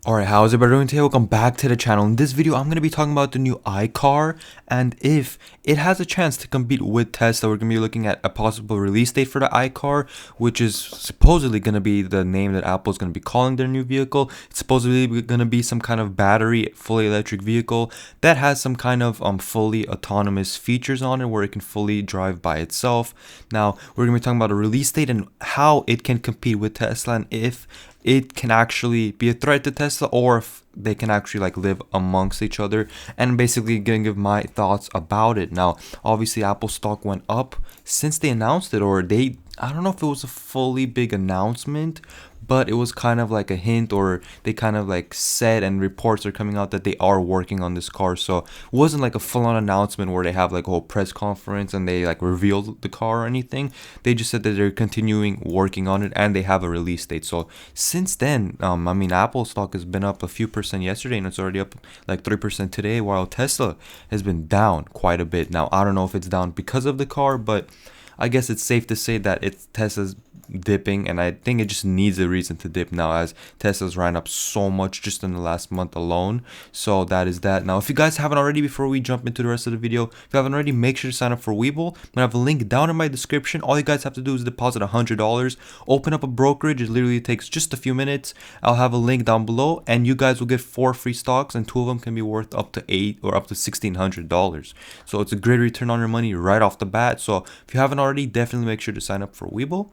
Alright, how's everybody doing today? Welcome back to the channel. In this video, I'm going to be talking about the new iCar and if it has a chance to compete with Tesla. We're going to be looking at a possible release date for the iCar, which is supposedly going to be the name that Apple is going to be calling their new vehicle. It's supposedly going to be some kind of battery, fully electric vehicle that has some kind of fully autonomous features on it where it can fully drive by itself. Now, we're going to be talking about a release date and how it can compete with Tesla and if it can actually be a threat to Tesla or if they can actually like live amongst each other, and basically gonna give my thoughts about it. Now, obviously Apple stock went up since they announced it, or I don't know if it was a fully big announcement, but it was kind of like a hint, or they kind of like said, and reports are coming out that they are working on this car. So it wasn't like a full-on announcement where they have like a whole press conference and they like revealed the car or anything. They just said that they're continuing working on it and they have a release date. So since then, Apple stock has been up a few percent yesterday and it's already up like 3% today, while Tesla has been down quite a bit. Now, I don't know if it's down because of the car, but I guess it's safe to say that Tesla's dipping, and I think it just needs a reason to dip now as Tesla's ran up so much just in the last month alone. So that is that. Now, if you guys haven't already, before we jump into the rest of the video, if you haven't already, make sure to sign up for Webull. I'm gonna have a link down in my description. All you guys have to do is deposit $100, open up a brokerage. It literally takes just a few minutes. I'll have a link down below, and you guys will get 4 free stocks, and 2 of them can be worth up to $8 or up to $1,600. So it's a great return on your money right off the bat. So if you haven't already, definitely make sure to sign up for Webull.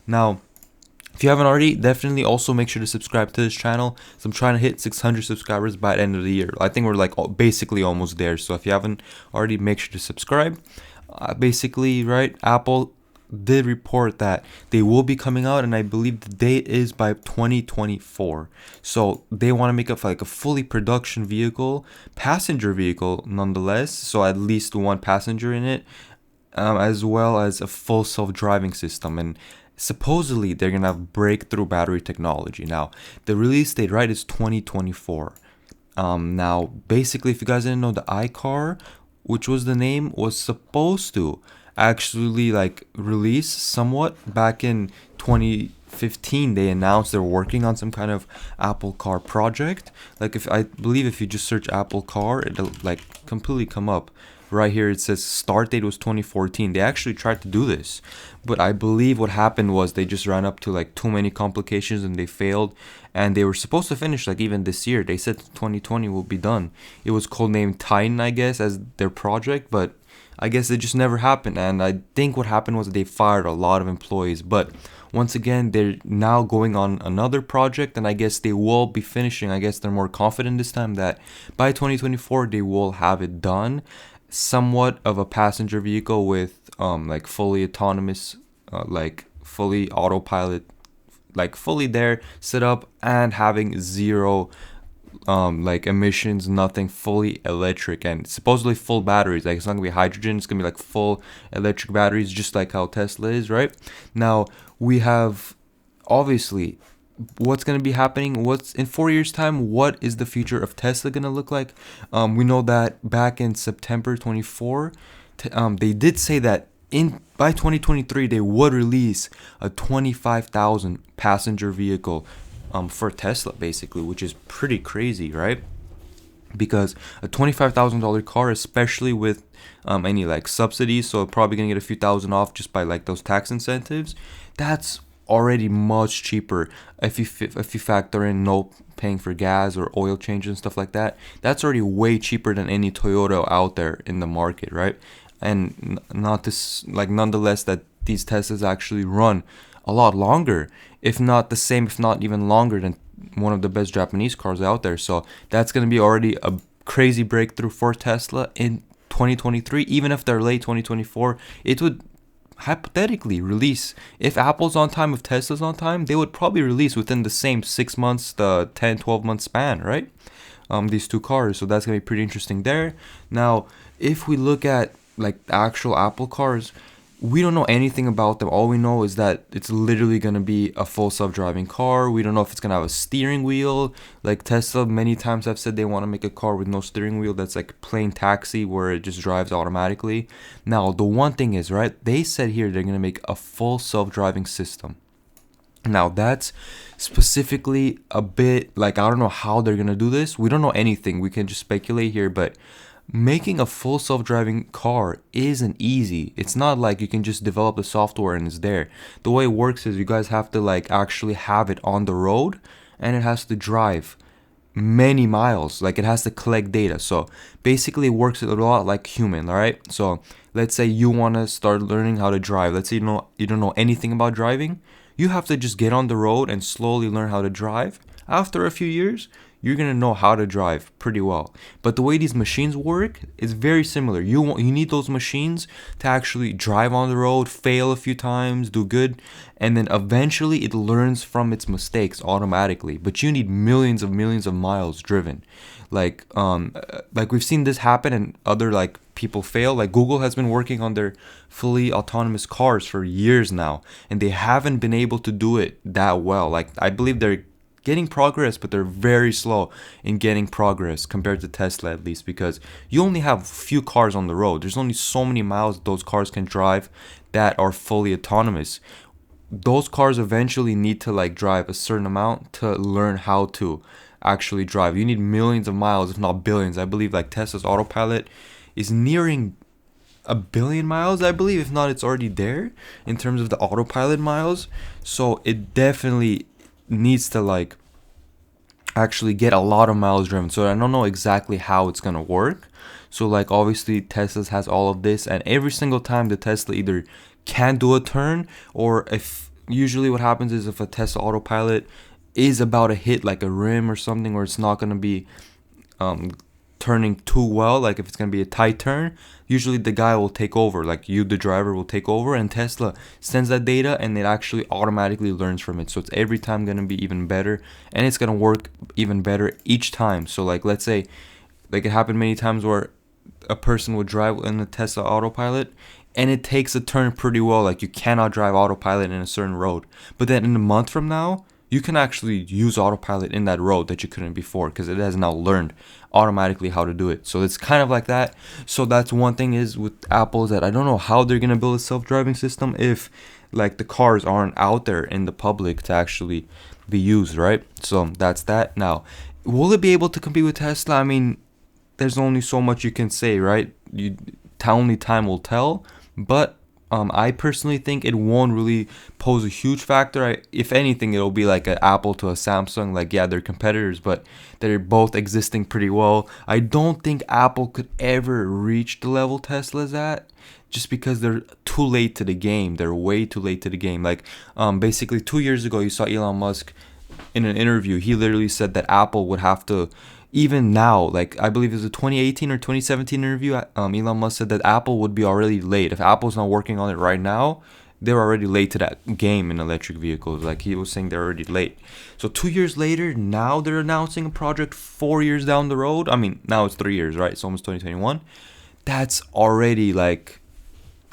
Now, if you haven't already, definitely also make sure to subscribe to this channel. So I'm trying to hit 600 subscribers by the end of the year. I think we're like basically almost there. So if you haven't already, make sure to subscribe. Basically, right, Apple did report that they will be coming out, and I believe the date is by 2024. So they want to make up like a fully production vehicle, passenger vehicle nonetheless. So at least one passenger in it, as well as a full self-driving system. And supposedly they're gonna have breakthrough battery technology. Now, the release date, right, is 2024. Now, basically, if you guys didn't know, the iCar, which was the name, was supposed to actually like release somewhat back in 2015. They announced they're working on some kind of Apple Car project. Like, if I believe if you just search Apple Car, it'll like completely come up. Right here it says start date was 2014. They actually tried to do this, but I believe what happened was they just ran up to like too many complications and they failed, and they were supposed to finish like even this year. They said 2020 will be done. It was codenamed Titan, I guess, as their project, but I guess it just never happened. And I think what happened was they fired a lot of employees. But once again, they're now going on another project, and I guess they will be finishing. I guess they're more confident this time that by 2024 they will have it done. Somewhat of a passenger vehicle with like fully autonomous, like fully autopilot, like fully there set up, and having zero like emissions, nothing, fully electric, and supposedly full batteries. Like, it's not gonna be hydrogen, it's gonna be like full electric batteries, just like how Tesla is. Right now, we have obviously what's going to be happening. What's in 4 years time, what is the future of Tesla going to look like? We know that back in September 24, they did say that by 2023 they would release a 25,000 passenger vehicle for Tesla, basically, which is pretty crazy, right? Because a $25,000 car, especially with any like subsidies, so probably gonna get a few thousand off just by like those tax incentives, that's already much cheaper. If you factor in no paying for gas or oil changes and stuff like that, that's already way cheaper than any Toyota out there in the market, right? And not this, like, nonetheless, that these Teslas actually run a lot longer, if not the same, if not even longer than one of the best Japanese cars out there. So that's going to be already a crazy breakthrough for Tesla in 2023. Even if they're late 2024, it would hypothetically release, if Apple's on time, if Tesla's on time, they would probably release within the same 6 months, the 10-12 month span, right? These two cars. So that's going to be pretty interesting there. Now, if we look at like the actual Apple cars, we don't know anything about them. All we know is that it's literally going to be a full self-driving car. We don't know if it's going to have a steering wheel. Like Tesla, many times have said they want to make a car with no steering wheel that's like plain taxi, where it just drives automatically. Now, the one thing is, right, they said here they're going to make a full self-driving system. Now that's specifically a bit like, I don't know how they're gonna do this. We don't know anything. We can just speculate here, but making a full self-driving car isn't easy. It's not like you can just develop the software and it's there. The way it works is you guys have to like actually have it on the road, and it has to drive many miles. Like it has to collect data. So basically it works a lot like human, all right? So let's say you want to start learning how to drive. Let's say you don't know anything about driving. You have to just get on the road and slowly learn how to drive. After a few years, you're gonna know how to drive pretty well. But the way these machines work is very similar. You need those machines to actually drive on the road, fail a few times, do good, and then eventually it learns from its mistakes automatically. But you need millions of miles driven. Like we've seen this happen and other like people fail. Like Google has been working on their fully autonomous cars for years now, and they haven't been able to do it that well. Like I believe they're getting progress, but they're very slow in getting progress compared to Tesla, at least, because you only have few cars on the road. There's only so many miles those cars can drive that are fully autonomous. Those cars eventually need to like drive a certain amount to learn how to actually drive. You need millions of miles, if not billions. I believe like Tesla's autopilot is nearing a billion miles, I believe. If not, it's already there in terms of the autopilot miles. So it definitely needs to like actually get a lot of miles driven. So I don't know exactly how it's gonna work. So like obviously Tesla's has all of this, and every single time the Tesla either can't do a turn, or if usually what happens is if a Tesla autopilot is about to hit like a rim or something, or it's not gonna be um turning too well, like if it's gonna be a tight turn, usually the guy will take over, like you, the driver, will take over, and Tesla sends that data and it actually automatically learns from it. So it's every time gonna be even better, and it's gonna work even better each time. So like let's say like it happened many times where a person would drive in a Tesla autopilot and it takes a turn pretty well, like you cannot drive autopilot in a certain road, but then in a month from now you can actually use autopilot in that road that you couldn't before, because it has now learned automatically how to do it. So it's kind of like that. So that's one thing is with Apple, is that I don't know how they're gonna build a self-driving system if like the cars aren't out there in the public to actually be used, right? So that's that. Now, will it be able to compete with Tesla? I mean, there's only so much you can say, right? Only time will tell. But I personally think it won't really pose a huge factor. If anything, it'll be like an Apple to a Samsung. Like, yeah, they're competitors, but they're both existing pretty well. I don't think Apple could ever reach the level Tesla's at, just because they're too late to the game. They're way too late to the game. Like, basically 2 years ago, you saw Elon Musk in an interview. He literally said that Apple would have to, even now, like I believe it was a 2018 or 2017 interview, Elon Musk said that Apple would be already late. If Apple's not working on it right now, they're already late to that game in electric vehicles. Like he was saying, they're already late. So 2 years later, now they're announcing a project 4 years down the road. I mean, now it's 3 years, right? It's almost 2021. That's already like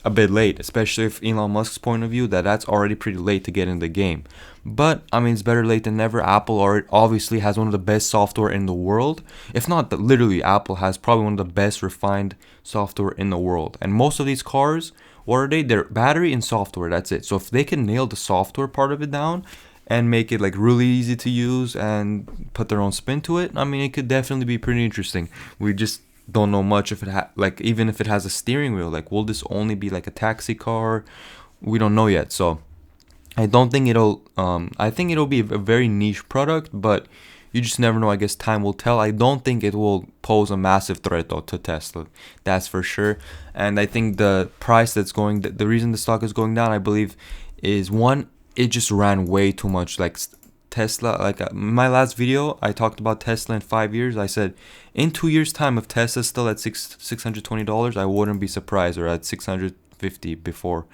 a bit late, especially if Elon Musk's point of view, that's already pretty late to get in the game. But I mean, it's better late than never. Apple obviously has one of the best software in the world. If not, literally, Apple has probably one of the best refined software in the world. And most of these cars, what are they? They're battery and software. That's it. So if they can nail the software part of it down and make it like really easy to use and put their own spin to it, I mean, it could definitely be pretty interesting. We just don't know much if it like even if it has a steering wheel. Like, will this only be like a taxi car? We don't know yet. So I don't think it'll I think it'll be a very niche product, but you just never know. I guess time will tell. I don't think it will pose a massive threat though to Tesla, that's for sure. And I think the price that's going, the reason the stock is going down, I believe, is one, it just ran way too much. Like Tesla, like my last video, I talked about Tesla in 5 years. I said in 2 years time, if Tesla's still at $620, I wouldn't be surprised, or at 650 before,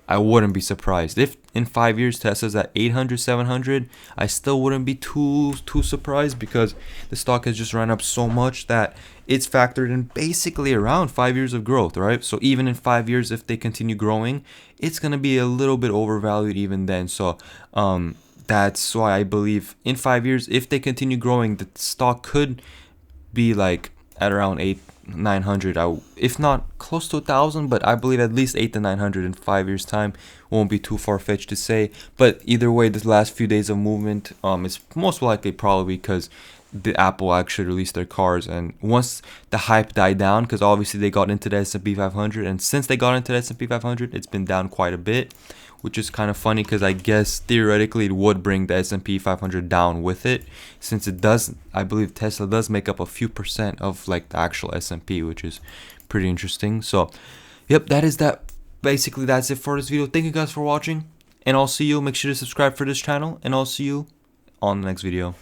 I wouldn't be surprised. If in 5 years Tesla's at 800, 700, I still wouldn't be too surprised, because the stock has just run up so much that it's factored in basically around 5 years of growth, right? So even in 5 years, if they continue growing, it's gonna be a little bit overvalued even then. So that's why I believe in 5 years, if they continue growing, the stock could be like at around 900, if not close to 1,000, but I believe at least 8 to 900 in 5 years time. Won't be too far-fetched to say, but either way, this last few days of movement is most likely probably because the Apple actually released their cars, and once the hype died down, because obviously they got into the S&P 500, and since they got into the S&P 500, it's been down quite a bit, which is kind of funny because I guess theoretically it would bring the S&P 500 down with it, since it does, I believe Tesla does make up a few percent of like the actual S&P, which is pretty interesting. So yep, basically that's it for this video. Thank you guys for watching, and I'll see you. Make sure to subscribe for this channel, and I'll see you on the next video.